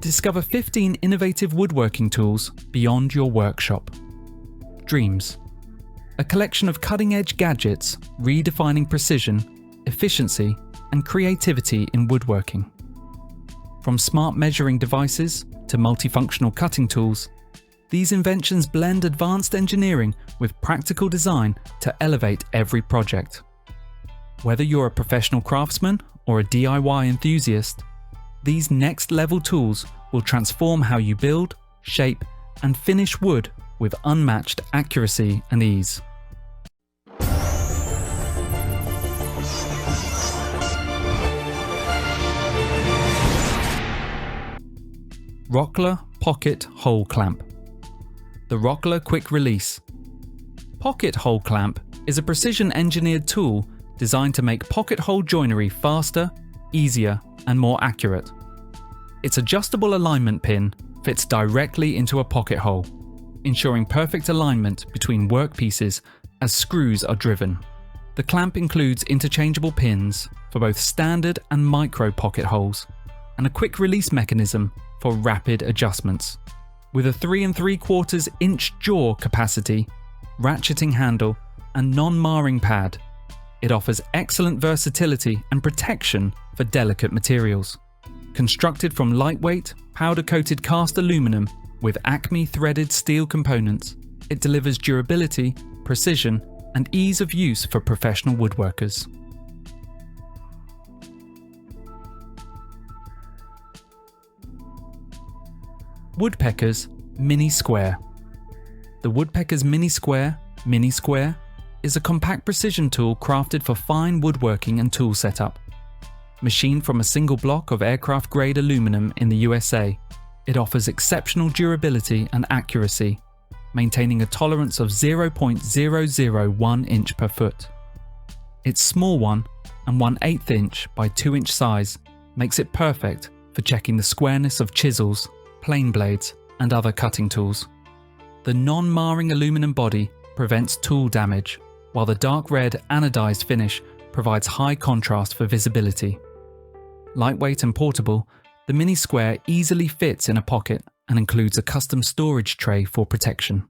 Discover 15 innovative woodworking tools beyond your workshop. Dreams. A collection of cutting-edge gadgets redefining precision, efficiency, and creativity in woodworking. From smart measuring devices to multifunctional cutting tools, these inventions blend advanced engineering with practical design to elevate every project. Whether you're a professional craftsman or a DIY enthusiast, these next-level tools will transform how you build, shape, and finish wood with unmatched accuracy and ease. Rockler Pock-it Hole Clamp. The Rockler Quick Release. Pock-it Hole Clamp is a precision-engineered tool designed to make pocket hole joinery faster, easier, and more accurate. Its adjustable alignment pin fits directly into a pocket hole, ensuring perfect alignment between workpieces as screws are driven. The clamp includes interchangeable pins for both standard and micro pocket holes, and a quick release mechanism for rapid adjustments. With a 3 3/4 inch jaw capacity, ratcheting handle, and non-marring pad, it offers excellent versatility and protection for delicate materials. Constructed from lightweight, powder-coated cast aluminum with Acme threaded steel components, it delivers durability, precision, and ease of use for professional woodworkers. Woodpeckers Mini Square. The Woodpeckers Mini Square is a compact precision tool crafted for fine woodworking and tool setup. Machined from a single block of aircraft-grade aluminum in the USA, it offers exceptional durability and accuracy, maintaining a tolerance of 0.001 inch per foot. Its small 1 1/8 inch by 2 inch size makes it perfect for checking the squareness of chisels, plane blades, and other cutting tools. The non-marring aluminum body prevents tool damage, while the dark red anodized finish provides high contrast for visibility. Lightweight and portable, the Mini Square easily fits in a pocket and includes a custom storage tray for protection.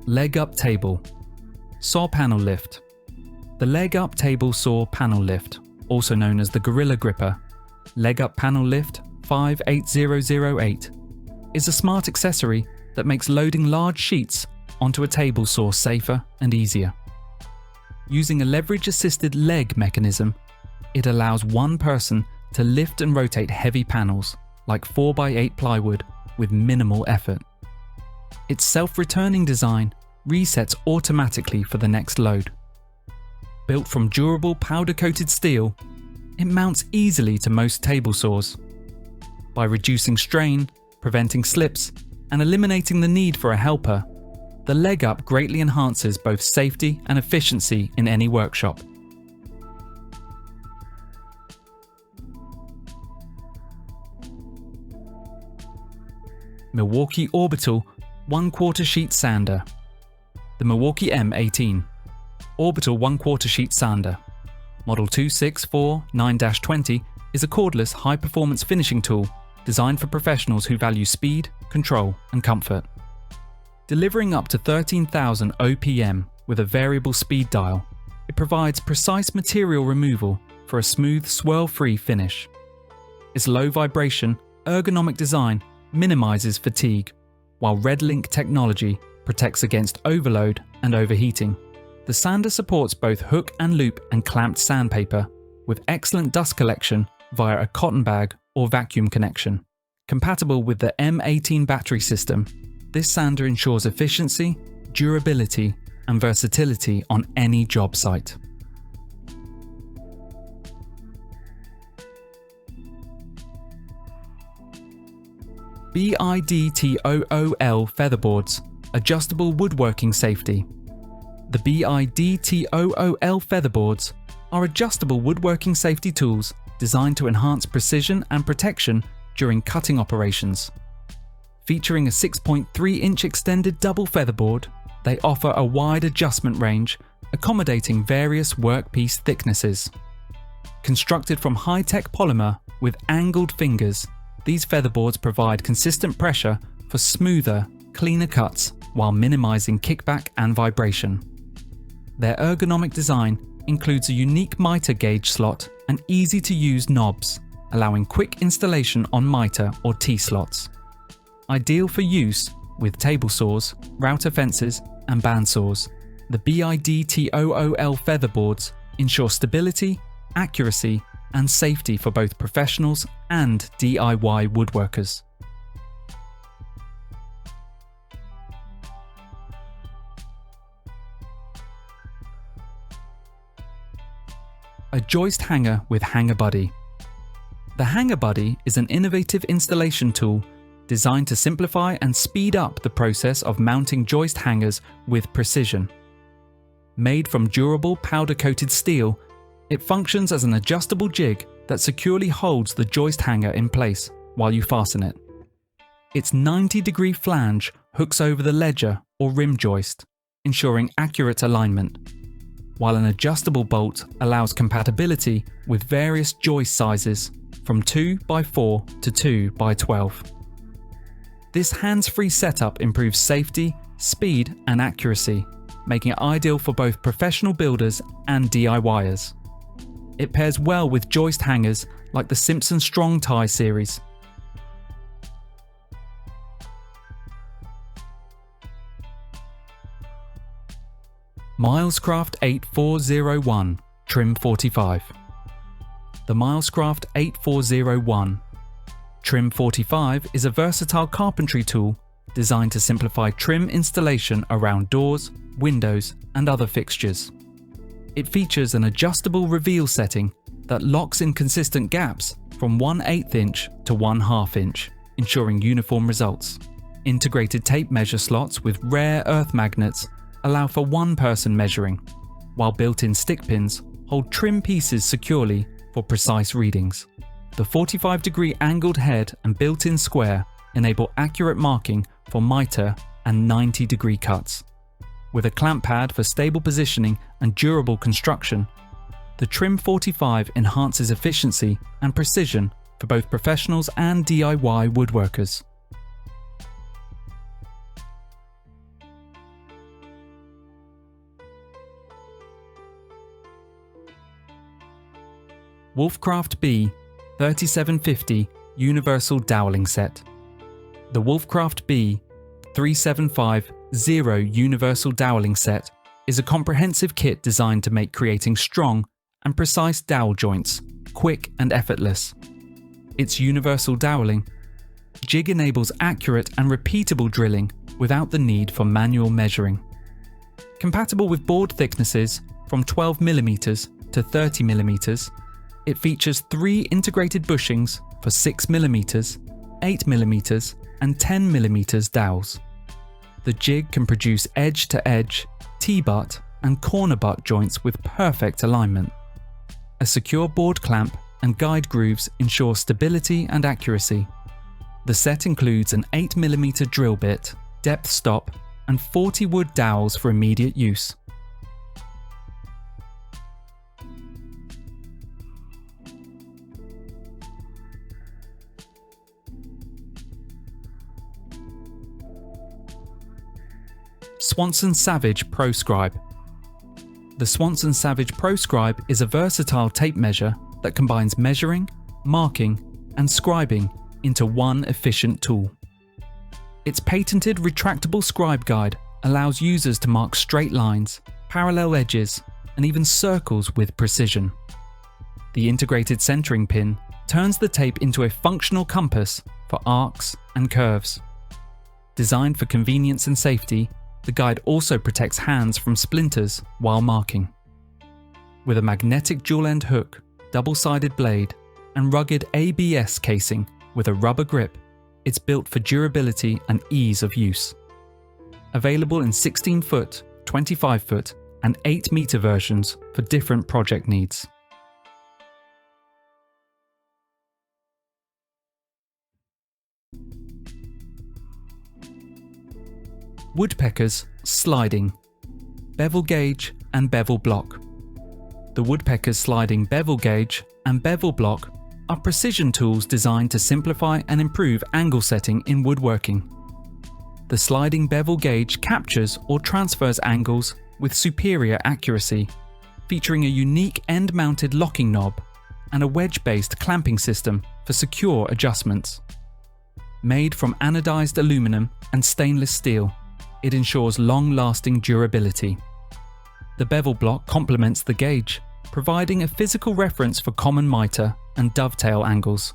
Leg Up Table. Saw Panel Lift. The Leg Up Table Saw Panel Lift, also known as the Gorilla Gripper, Leg Up Panel Lift 58008, is a smart accessory that makes loading large sheets onto a table saw safer and easier. Using a leverage-assisted leg mechanism, it allows one person to lift and rotate heavy panels, like 4x8 plywood, with minimal effort. Its self-returning design resets automatically for the next load. Built from durable powder-coated steel, it mounts easily to most table saws. By reducing strain, preventing slips, and eliminating the need for a helper, the Leg Up greatly enhances both safety and efficiency in any workshop. Milwaukee Orbital 1/4 sheet sander. The Milwaukee M18 Orbital 1/4 sheet sander, Model 2649-20, is a cordless high-performance finishing tool designed for professionals who value speed, control, and comfort. Delivering up to 13,000 OPM with a variable speed dial, it provides precise material removal for a smooth, swirl-free finish. Its low vibration, ergonomic design minimizes fatigue, while RedLink technology protects against overload and overheating. The sander supports both hook and loop and clamped sandpaper, with excellent dust collection via a cotton bag or vacuum connection. Compatible with the M18 battery system, this sander ensures efficiency, durability, and versatility on any job site. BI-DTOOL Featherboards, Adjustable Woodworking Safety. The BI-DTOOL Featherboards are adjustable woodworking safety tools designed to enhance precision and protection during cutting operations. Featuring a 6.3 inch extended double featherboard, they offer a wide adjustment range, accommodating various workpiece thicknesses. Constructed from high-tech polymer with angled fingers, these featherboards provide consistent pressure for smoother, cleaner cuts while minimizing kickback and vibration. Their ergonomic design includes a unique miter gauge slot and easy-to-use knobs, allowing quick installation on miter or T-slots. Ideal for use with table saws, router fences, and bandsaws, the BI-DTOOL Featherboards ensure stability, accuracy, and safety for both professionals and DIY woodworkers. A joist hanger with Hanger Buddy. The Hanger Buddy is an innovative installation tool designed to simplify and speed up the process of mounting joist hangers with precision. Made from durable powder-coated steel, it functions as an adjustable jig that securely holds the joist hanger in place while you fasten it. Its 90-degree flange hooks over the ledger or rim joist, ensuring accurate alignment, while an adjustable bolt allows compatibility with various joist sizes from 2x4 to 2x12. This hands-free setup improves safety, speed, and accuracy, making it ideal for both professional builders and DIYers. It pairs well with joist hangers like the Simpson Strong Tie series. Milescraft 8401 Trim 45. The Milescraft 8401 Trim 45 is a versatile carpentry tool designed to simplify trim installation around doors, windows, and other fixtures. It features an adjustable reveal setting that locks in consistent gaps from 1/8 inch to 1/2 inch, ensuring uniform results. Integrated tape measure slots with rare earth magnets allow for one person measuring, while built-in stick pins hold trim pieces securely for precise readings. The 45-degree angled head and built-in square enable accurate marking for miter and 90-degree cuts. With a clamp pad for stable positioning and durable construction, the Trim 45 enhances efficiency and precision for both professionals and DIY woodworkers. Wolfcraft B 3750 Universal Dowelling Set. The Wolfcraft B 3750 Universal Dowelling Set is a comprehensive kit designed to make creating strong and precise dowel joints quick and effortless. Its universal doweling jig enables accurate and repeatable drilling without the need for manual measuring. Compatible with board thicknesses from 12mm to 30mm, it features 3 integrated bushings for 6mm, 8mm, and 10mm dowels. The jig can produce edge-to-edge, T-butt, and corner butt joints with perfect alignment. A secure board clamp and guide grooves ensure stability and accuracy. The set includes an 8mm drill bit, depth stop, and 40 wood dowels for immediate use. Swanson Savage ProScribe. The Swanson Savage ProScribe is a versatile tape measure that combines measuring, marking, and scribing into one efficient tool. Its patented retractable scribe guide allows users to mark straight lines, parallel edges, and even circles with precision. The integrated centering pin turns the tape into a functional compass for arcs and curves. Designed for convenience and safety, the guide also protects hands from splinters while marking. With a magnetic dual-end hook, double-sided blade, and rugged ABS casing with a rubber grip, it's built for durability and ease of use. Available in 16-foot, 25-foot, and 8-meter versions for different project needs. Woodpeckers Sliding. Bevel gauge, and bevel block. The Woodpecker's sliding bevel gauge and bevel block are precision tools designed to simplify and improve angle setting in woodworking. The sliding bevel gauge captures or transfers angles with superior accuracy, featuring a unique end-mounted locking knob and a wedge-based clamping system for secure adjustments. Made from anodized aluminum and stainless steel, it ensures long-lasting durability. The bevel block complements the gauge, providing a physical reference for common mitre and dovetail angles.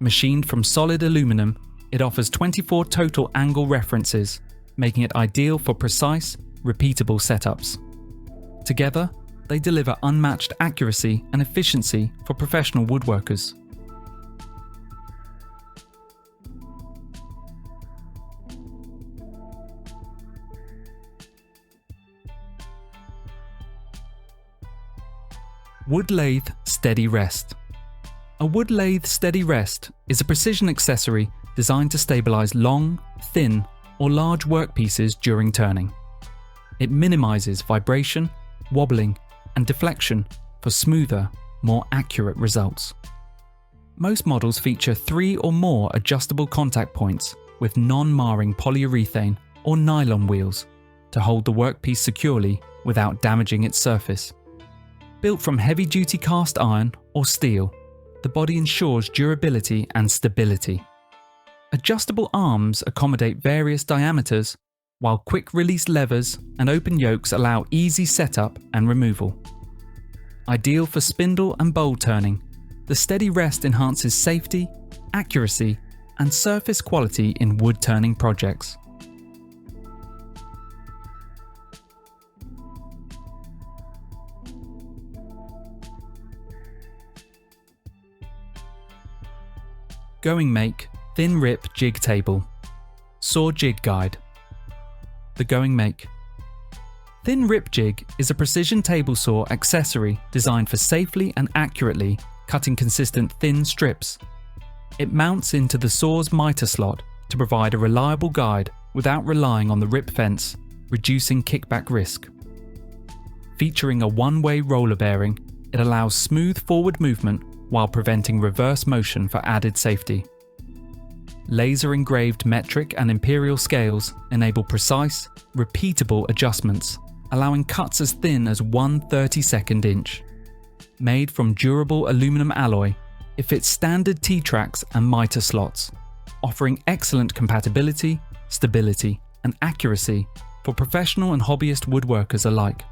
Machined from solid aluminum, it offers 24 total angle references, making it ideal for precise, repeatable setups. Together, they deliver unmatched accuracy and efficiency for professional woodworkers. Wood Lathe Steady Rest. A wood lathe steady rest is a precision accessory designed to stabilize long, thin, or large workpieces during turning. It minimizes vibration, wobbling, and deflection for smoother, more accurate results. Most models feature 3 or more adjustable contact points with non-marring polyurethane or nylon wheels to hold the workpiece securely without damaging its surface. Built from heavy-duty cast iron or steel, the body ensures durability and stability. Adjustable arms accommodate various diameters, while quick-release levers and open yokes allow easy setup and removal. Ideal for spindle and bowl turning, the steady rest enhances safety, accuracy, and surface quality in wood turning projects. GOINGMAKE Thin Rip Jig Table. Saw Jig Guide. The GOINGMAKE Thin Rip Jig is a precision table saw accessory designed for safely and accurately cutting consistent thin strips. It mounts into the saw's mitre slot to provide a reliable guide without relying on the rip fence, reducing kickback risk. Featuring a one-way roller bearing, it allows smooth forward movement while preventing reverse motion for added safety. Laser-engraved metric and imperial scales enable precise, repeatable adjustments, allowing cuts as thin as 1/32 inch. Made from durable aluminum alloy, it fits standard T-tracks and mitre slots, offering excellent compatibility, stability, and accuracy for professional and hobbyist woodworkers alike.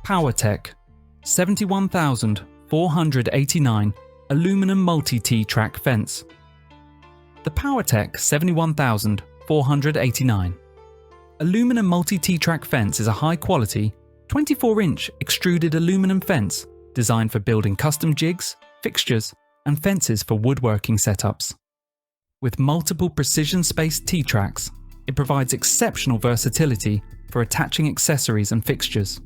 POWERTEC 71,489 Aluminum Multi-T-Track Fence. The POWERTEC 71,489 Aluminum Multi-T-Track Fence is a high-quality, 24-inch extruded aluminum fence designed for building custom jigs, fixtures, and fences for woodworking setups. With multiple precision-spaced T-tracks, it provides exceptional versatility for attaching accessories and fixtures.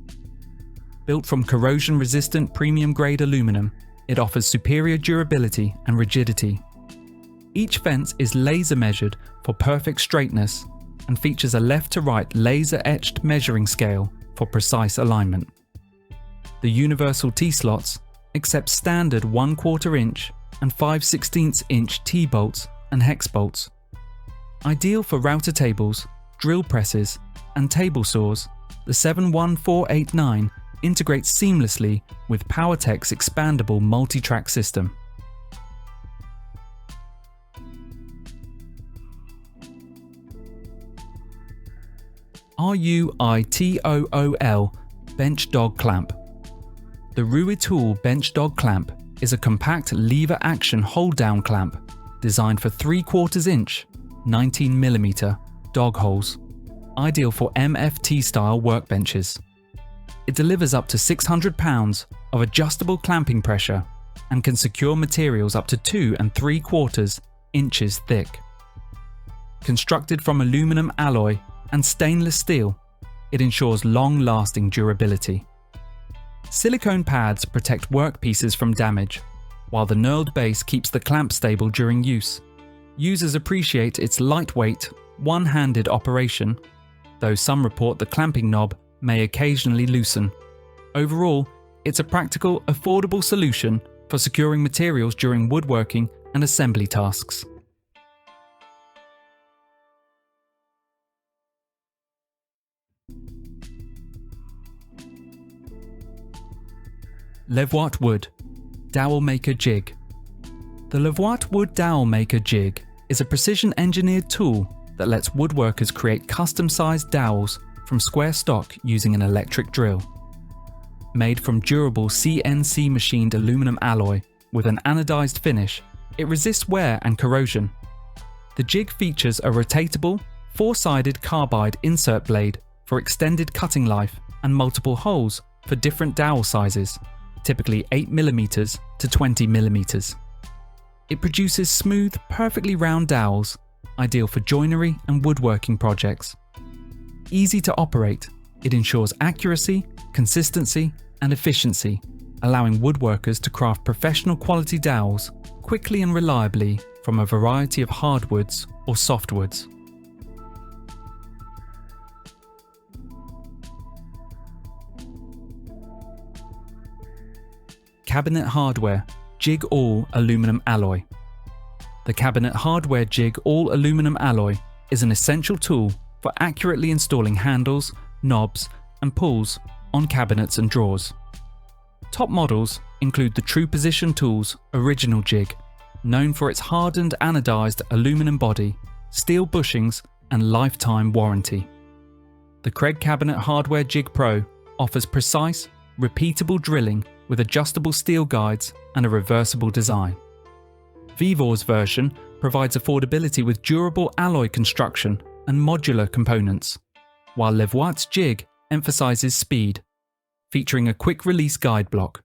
Built from corrosion-resistant premium-grade aluminum, it offers superior durability and rigidity. Each fence is laser-measured for perfect straightness and features a left-to-right laser-etched measuring scale for precise alignment. The universal T-slots accept standard 1/4 inch and 5/16 inch T-bolts and hex bolts. Ideal for router tables, drill presses, and table saws, the 71489 integrates seamlessly with POWERTEC's expandable multi-track system. RUITOOL Bench Dog Clamp. The RUITOOL Bench Dog Clamp is a compact lever-action hold-down clamp designed for 3/4 inch, 19mm dog holes, ideal for MFT-style workbenches. It delivers up to 600 pounds of adjustable clamping pressure and can secure materials up to 2 3/4 inches thick. Constructed from aluminum alloy and stainless steel, it ensures long-lasting durability. Silicone pads protect workpieces from damage, while the knurled base keeps the clamp stable during use. Users appreciate its lightweight, one-handed operation, though some report the clamping knob may occasionally loosen. Overall, it's a practical, affordable solution for securing materials during woodworking and assembly tasks. LEVOITE Wood Dowel Maker Jig. The LEVOITE Wood Dowel Maker Jig is a precision-engineered tool that lets woodworkers create custom-sized dowels from square stock using an electric drill. Made from durable CNC machined aluminum alloy with an anodized finish, it resists wear and corrosion. The jig features a rotatable, four-sided carbide insert blade for extended cutting life and multiple holes for different dowel sizes, typically 8mm to 20mm. It produces smooth, perfectly round dowels, ideal for joinery and woodworking projects. Easy to operate, it ensures accuracy, consistency, and efficiency, allowing woodworkers to craft professional quality dowels quickly and reliably from a variety of hardwoods or softwoods. Cabinet Hardware Jig All Aluminum Alloy. The Cabinet Hardware Jig All Aluminum Alloy is an essential tool for accurately installing handles, knobs, and pulls on cabinets and drawers. Top models include the True Position Tools Original Jig, known for its hardened anodized aluminum body, steel bushings, and lifetime warranty. The Craig Cabinet Hardware Jig Pro offers precise, repeatable drilling with adjustable steel guides and a reversible design. BEVEL's version provides affordability with durable alloy construction and modular components, while LEVOITE's jig emphasizes speed, featuring a quick-release guide block.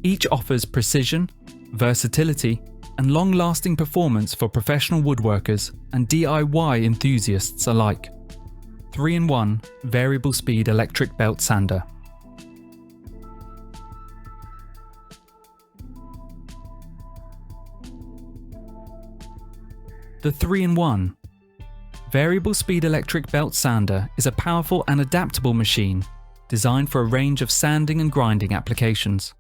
Each offers precision, versatility, and long-lasting performance for professional woodworkers and DIY enthusiasts alike. 3-in-1 variable speed electric belt sander. The 3-in-1 variable speed electric belt sander is a powerful and adaptable machine designed for a range of sanding and grinding applications.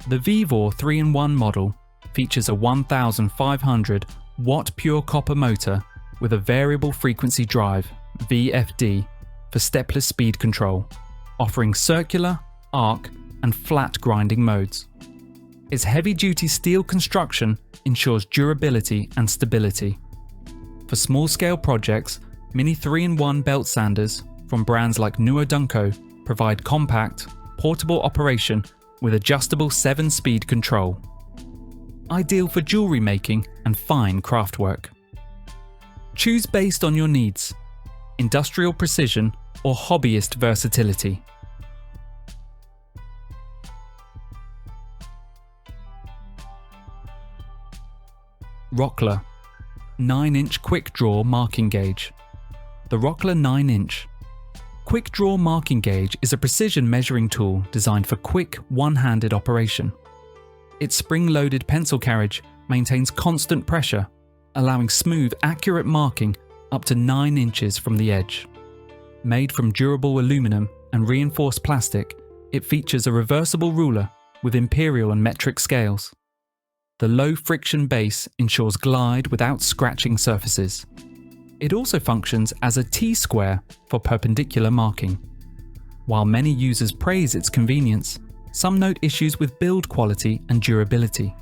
The BEVEL 3-in-1 model features a 1,500 watt pure copper motor with a variable frequency drive VFD for stepless speed control, offering circular, arc, and flat grinding modes. Its heavy-duty steel construction ensures durability and stability. For small-scale projects, mini 3-in-1 belt sanders from brands like Nuodunco provide compact, portable operation with adjustable 7-speed control. Ideal for jewelry making and fine craftwork. Choose based on your needs: industrial precision or hobbyist versatility. Rockler 9-inch quick draw marking gauge. The Rockler 9-inch quick draw marking gauge is a precision measuring tool designed for quick, one-handed operation. Its spring-loaded pencil carriage maintains constant pressure, allowing smooth, accurate marking up to 9 inches from the edge. Made from durable aluminum and reinforced plastic, it features a reversible ruler with imperial and metric scales. The low-friction base ensures glide without scratching surfaces. It also functions as a T-square for perpendicular marking. While many users praise its convenience, some note issues with build quality and durability.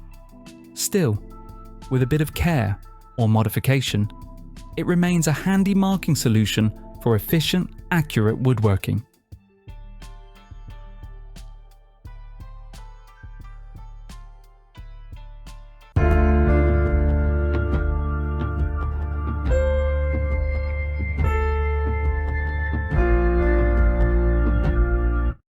Still, with a bit of care or modification, it remains a handy marking solution for efficient, accurate woodworking.